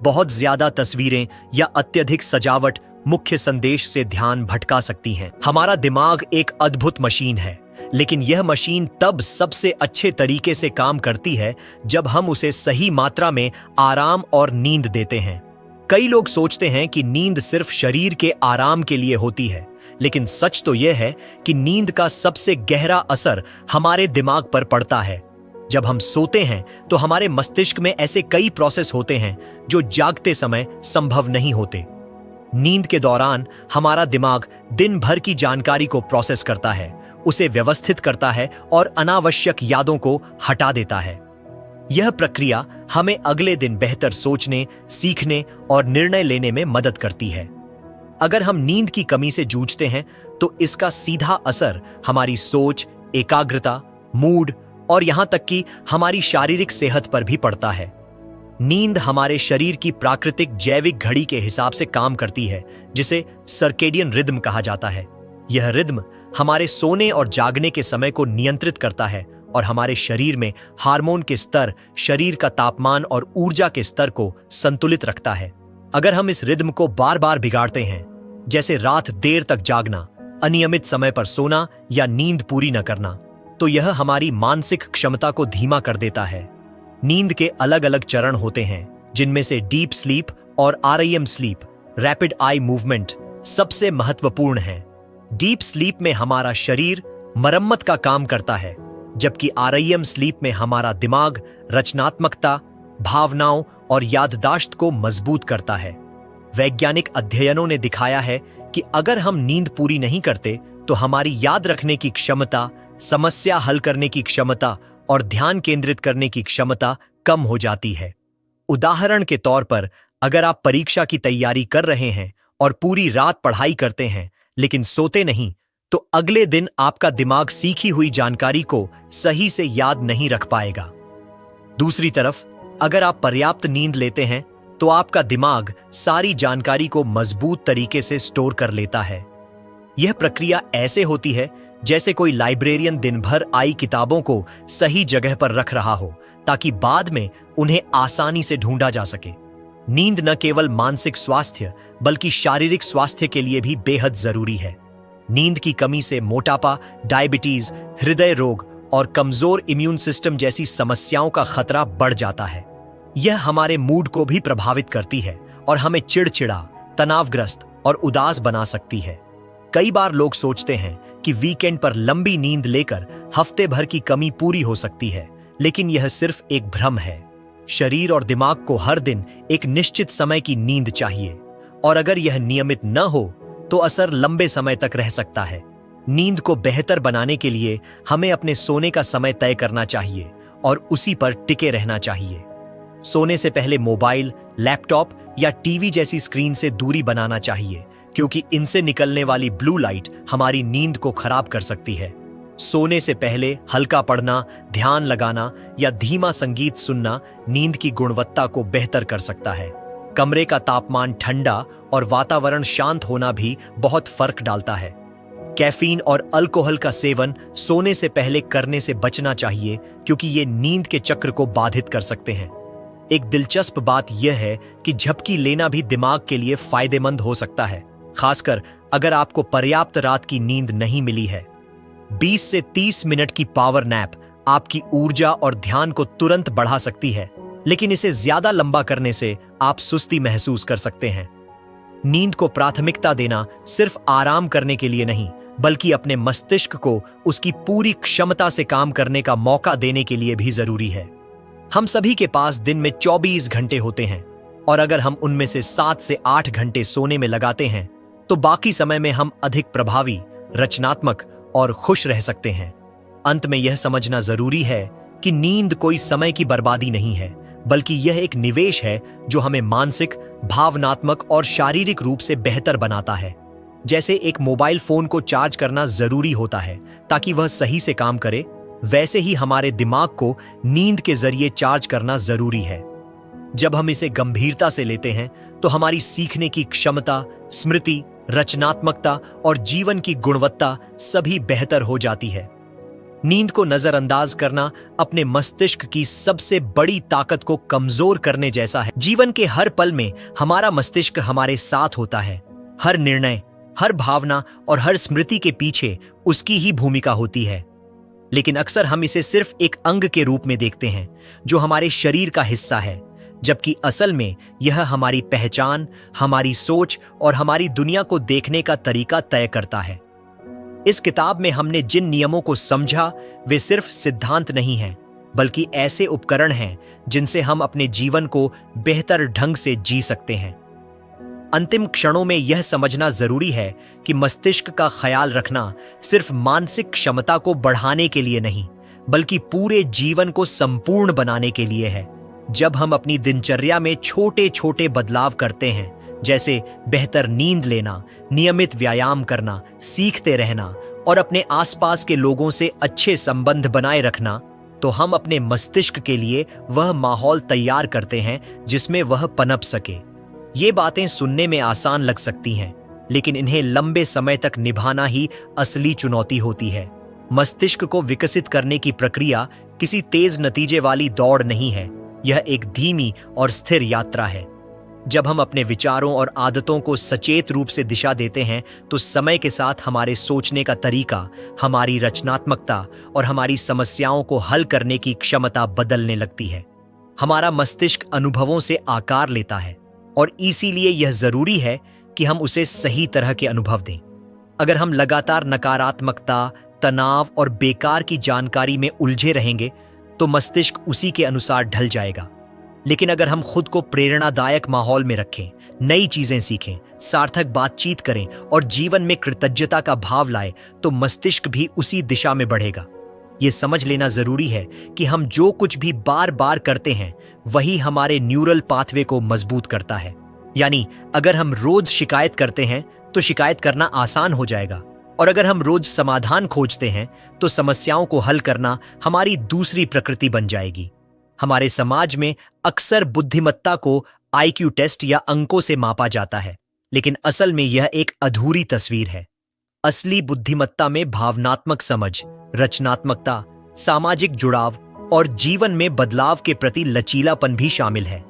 बहुत ज्यादा तस्वीरें या अत्यधिक सजावट मुख्य संदेश से ध्यान भटका सकती हैं। हमारा दिमाग एक अद्भुत मशीन है, लेकिन यह मशीन तब सबसे अच्छे तरीके से काम करती है जब हम उसे सही मात्रा में आराम और नींद देते हैं। कई लोग सोचते हैं कि नींद सिर्फ शरीर के आराम के लिए होती है, लेकिन सच तो यह है कि नींद का सबसे गहरा असर हमारे दिमाग पर पड़ता है। जब हम सोते हैं तो हमारे मस्तिष्क में ऐसे कई प्रोसेस होते हैं जो जागते समय संभव नहीं होते। नींद के दौरान हमारा दिमाग दिन भर की जानकारी को प्रोसेस करता है, उसे व्यवस्थित करता है और अनावश्यक यादों को हटा देता है। यह प्रक्रिया हमें अगले दिन बेहतर सोचने, सीखने और निर्णय लेने में मदद करती है। अगर हम नींद की कमी से जूझते हैं तो इसका सीधा असर हमारी सोच, एकाग्रता, मूड और यहां तक कि हमारी शारीरिक सेहत पर भी पड़ता है। नींद हमारे शरीर की प्राकृतिक जैविक घड़ी के हिसाब से काम करती है, जिसे सर्केडियन रिदम कहा जाता है। यह रिदम हमारे सोने और जागने के समय को नियंत्रित करता है और हमारे शरीर में हार्मोन के स्तर, शरीर का तापमान और ऊर्जा के स्तर को संतुलित रखता है। अगर हम इस रिदम को बार बार बिगाड़ते हैं, जैसे रात देर तक जागना, अनियमित समय पर सोना या नींद पूरी न करना, तो यह हमारी मानसिक क्षमता को धीमा कर देता है। नींद के अलग अलग चरण होते हैं, जिनमें से डीप स्लीप और REM sleep, rapid eye movement, सबसे महत्वपूर्ण है। डीप स्लीप में हमारा शरीर मरम्मत का काम करता है, जबकि REM स्लीप में हमारा दिमाग रचनात्मकता, भावनाओं और याददाश्त को मजबूत करता है। वैज्ञानिक अध्ययनों ने दिखाया है कि अगर हम नींद पूरी नहीं करते तो हमारी याद रखने की क्षमता, समस्या हल करने की क्षमता और ध्यान केंद्रित करने की क्षमता कम हो जाती है। उदाहरण के तौर पर, अगर आप परीक्षा की तैयारी कर रहे हैं और पूरी रात पढ़ाई करते हैं लेकिन सोते नहीं, तो अगले दिन आपका दिमाग सीखी हुई जानकारी को सही से याद नहीं रख पाएगा। दूसरी तरफ, अगर आप पर्याप्त नींद लेते हैं तो आपका दिमाग सारी जानकारी को मजबूत तरीके से स्टोर कर लेता है। यह प्रक्रिया ऐसे होती है जैसे कोई लाइब्रेरियन दिन भर आई किताबों को सही जगह पर रख रहा हो, ताकि बाद में उन्हें आसानी से ढूंढा जा सके। नींद न केवल मानसिक स्वास्थ्य बल्कि शारीरिक स्वास्थ्य के लिए भी बेहद जरूरी है। नींद की कमी से मोटापा, डायबिटीज, हृदय रोग और कमजोर इम्यून सिस्टम जैसी समस्याओं का खतरा बढ़ जाता है। यह हमारे मूड को भी प्रभावित करती है और हमें चिड़चिड़ा, तनावग्रस्त और उदास बना सकती है। कई बार लोग सोचते हैं कि वीकेंड पर लंबी नींद लेकर हफ्ते भर की कमी पूरी हो सकती है, लेकिन यह सिर्फ एक भ्रम है। शरीर और दिमाग को हर दिन एक निश्चित समय की नींद चाहिए, और अगर यह नियमित न हो तो असर लंबे समय तक रह सकता है। नींद को बेहतर बनाने के लिए हमें अपने सोने का समय तय करना चाहिए और उसी पर टिके रहना चाहिए। सोने से पहले मोबाइल, लैपटॉप या टीवी जैसी स्क्रीन से दूरी बनाना चाहिए, क्योंकि इनसे निकलने वाली ब्लू लाइट हमारी नींद को खराब कर सकती है। सोने से पहले हल्का पढ़ना, ध्यान लगाना या धीमा संगीत सुनना नींद की गुणवत्ता को बेहतर कर सकता है। कमरे का तापमान ठंडा और वातावरण शांत होना भी बहुत फर्क डालता है। कैफीन और अल्कोहल का सेवन सोने से पहले करने से बचना चाहिए, क्योंकि ये नींद के चक्र को बाधित कर सकते हैं। एक दिलचस्प बात यह है कि झपकी लेना भी दिमाग के लिए फायदेमंद हो सकता है, खासकर अगर आपको पर्याप्त रात की नींद नहीं मिली है। 20 से 30 मिनट की पावर नैप आपकी ऊर्जा और ध्यान को तुरंत बढ़ा सकती है, लेकिन इसे ज्यादा लंबा करने से आप सुस्ती महसूस कर सकते हैं। नींद को प्राथमिकता देना सिर्फ आराम करने के लिए नहीं, बल्कि अपने मस्तिष्क को उसकी पूरी क्षमता से काम करने का मौका देने के लिए भी जरूरी है। हम सभी के पास दिन में 24 घंटे होते हैं, और अगर हम उनमें से 7 से 8 घंटे सोने में लगाते हैं तो बाकी समय में हम अधिक प्रभावी, रचनात्मक और खुश रह सकते हैं। अंत में यह समझना जरूरी है कि नींद कोई समय की बर्बादी नहीं है, बल्कि यह एक निवेश है जो हमें मानसिक, भावनात्मक और शारीरिक रूप से बेहतर बनाता है। जैसे एक मोबाइल फोन को चार्ज करना जरूरी होता है ताकि वह सही से काम करे, वैसे ही हमारे दिमाग को नींद के जरिए चार्ज करना जरूरी है। जब हम इसे गंभीरता से लेते हैं तो हमारी सीखने की क्षमता, स्मृति, रचनात्मकता और जीवन की गुणवत्ता सभी बेहतर हो जाती है। नींद को नजरअंदाज करना अपने मस्तिष्क की सबसे बड़ी ताकत को कमजोर करने जैसा है। जीवन के हर पल में हमारा मस्तिष्क हमारे साथ होता है। हर निर्णय, हर भावना और हर स्मृति के पीछे उसकी ही भूमिका होती है, लेकिन अक्सर हम इसे सिर्फ एक अंग के रूप में देखते हैं जो हमारे शरीर का हिस्सा है, जबकि असल में यह हमारी पहचान, हमारी सोच और हमारी दुनिया को देखने का तरीका तय करता है। इस किताब में हमने जिन नियमों को समझा वे सिर्फ सिद्धांत नहीं हैं, बल्कि ऐसे उपकरण हैं जिनसे हम अपने जीवन को बेहतर ढंग से जी सकते हैं। अंतिम क्षणों में यह समझना जरूरी है कि मस्तिष्क का ख्याल रखना सिर्फ मानसिक क्षमता को बढ़ाने के लिए नहीं, बल्कि पूरे जीवन को संपूर्ण बनाने के लिए है। जब हम अपनी दिनचर्या में छोटे छोटे बदलाव करते हैं, जैसे बेहतर नींद लेना, नियमित व्यायाम करना, सीखते रहना और अपने आसपास के लोगों से अच्छे संबंध बनाए रखना, तो हम अपने मस्तिष्क के लिए वह माहौल तैयार करते हैं जिसमें वह पनप सके। ये बातें सुनने में आसान लग सकती हैं, लेकिन इन्हें लंबे समय तक निभाना ही असली चुनौती होती है। मस्तिष्क को विकसित करने की प्रक्रिया किसी तेज नतीजे वाली दौड़ नहीं है, यह एक धीमी और स्थिर यात्रा है। जब हम अपने विचारों और आदतों को सचेत रूप से दिशा देते हैं, तो समय के साथ हमारे सोचने का तरीका, हमारी रचनात्मकता और हमारी समस्याओं को हल करने की क्षमता बदलने लगती है। हमारा मस्तिष्क अनुभवों से आकार लेता है और इसीलिए यह जरूरी है कि हम उसे सही तरह के अनुभव दें। अगर हम लगातार नकारात्मकता, तनाव और बेकार की जानकारी में उलझे रहेंगे, तो मस्तिष्क उसी के अनुसार ढल जाएगा। लेकिन अगर हम खुद को प्रेरणादायक माहौल में रखें, नई चीजें सीखें, सार्थक बातचीत करें और जीवन में कृतज्ञता का भाव लाएं, तो मस्तिष्क भी उसी दिशा में बढ़ेगा। ये समझ लेना जरूरी है कि हम जो कुछ भी बार बार करते हैं, वही हमारे न्यूरल पाथवे को मजबूत करता है। यानी अगर हम रोज शिकायत करते हैं, तो शिकायत करना आसान हो जाएगा, और अगर हम रोज समाधान खोजते हैं, तो समस्याओं को हल करना हमारी दूसरी प्रकृति बन जाएगी। हमारे समाज में अक्सर बुद्धिमत्ता को IQ टेस्ट या अंकों से मापा जाता है, लेकिन असल में यह एक अधूरी तस्वीर है। असली बुद्धिमत्ता में भावनात्मक समझ, रचनात्मकता, सामाजिक जुड़ाव और जीवन में बदलाव के प्रति लचीलापन भी शामिल है।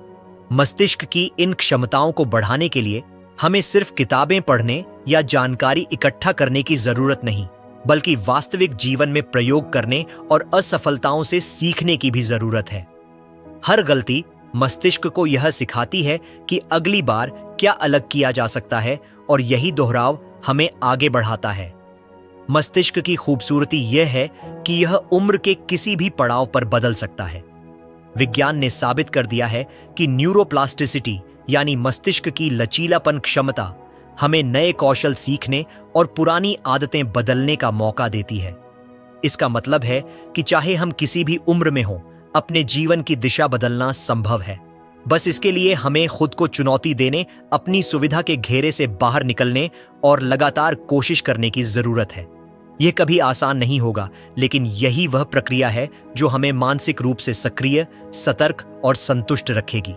मस्तिष्क की इन क्षमताओं को बढ़ाने के लिए हमें सिर्फ किताबें पढ़ने या जानकारी इकट्ठा करने की जरूरत नहीं, बल्कि वास्तविक जीवन में प्रयोग करने और असफलताओं से सीखने की भी जरूरत है। हर गलती मस्तिष्क को यह सिखाती है कि अगली बार क्या अलग किया जा सकता है, और यही दोहराव हमें आगे बढ़ाता है। मस्तिष्क की खूबसूरती यह है कि यह उम्र के किसी भी पड़ाव पर बदल सकता है। विज्ञान ने साबित कर दिया है कि न्यूरोप्लास्टिसिटी यानी मस्तिष्क की लचीलापन क्षमता हमें नए कौशल सीखने और पुरानी आदतें बदलने का मौका देती है। इसका मतलब है कि चाहे हम किसी भी उम्र में हों, अपने जीवन की दिशा बदलना संभव है। बस इसके लिए हमें खुद को चुनौती देने, अपनी सुविधा के घेरे से बाहर निकलने और लगातार कोशिश करने की जरूरत है। यह कभी आसान नहीं होगा, लेकिन यही वह प्रक्रिया है जो हमें मानसिक रूप से सक्रिय, सतर्क और संतुष्ट रखेगी।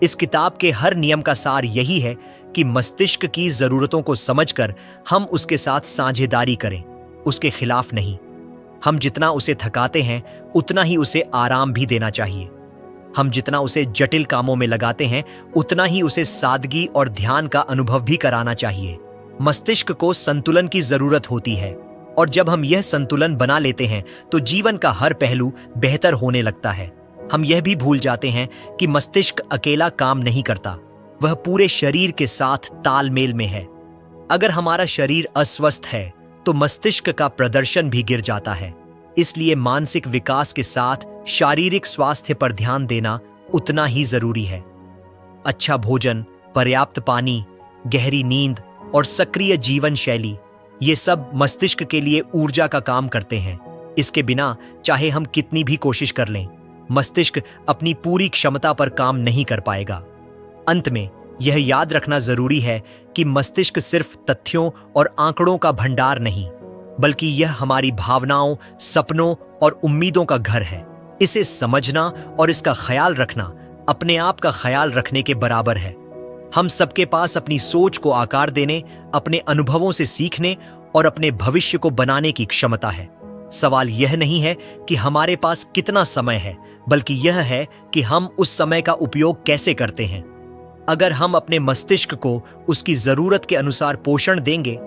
इस किताब के हर नियम का सार यही है कि मस्तिष्क की जरूरतों को समझकर हम उसके साथ साझेदारी करें, उसके खिलाफ नहीं। हम जितना उसे थकाते हैं, उतना ही उसे आराम भी देना चाहिए। हम जितना उसे जटिल कामों में लगाते हैं, उतना ही उसे सादगी और ध्यान का अनुभव भी कराना चाहिए। मस्तिष्क को संतुलन की जरूरत होती है, और जब हम यह संतुलन बना लेते हैं, तो जीवन का हर पहलू बेहतर होने लगता है। हम यह भी भूल जाते हैं कि मस्तिष्क अकेला काम नहीं करता, वह पूरे शरीर के साथ तालमेल में है। अगर हमारा शरीर अस्वस्थ है, तो मस्तिष्क का प्रदर्शन भी गिर जाता है। इसलिए मानसिक विकास के साथ शारीरिक स्वास्थ्य पर ध्यान देना उतना ही जरूरी है। अच्छा भोजन, पर्याप्त पानी, गहरी नींद और सक्रिय जीवन शैली, ये सब मस्तिष्क के लिए ऊर्जा का काम करते हैं। इसके बिना चाहे हम कितनी भी कोशिश कर लें, मस्तिष्क अपनी पूरी क्षमता पर काम नहीं कर पाएगा। अंत में यह याद रखना जरूरी है कि मस्तिष्क सिर्फ तथ्यों और आंकड़ों का भंडार नहीं, बल्कि यह हमारी भावनाओं, सपनों और उम्मीदों का घर है। इसे समझना और इसका ख्याल रखना अपने आप का ख्याल रखने के बराबर है। हम सबके पास अपनी सोच को आकार देने, अपने अनुभवों से सीखने और अपने भविष्य को बनाने की क्षमता है। सवाल यह नहीं है कि हमारे पास कितना समय है, बल्कि यह है कि हम उस समय का उपयोग कैसे करते हैं। अगर हम अपने मस्तिष्क को उसकी जरूरत के अनुसार पोषण देंगे,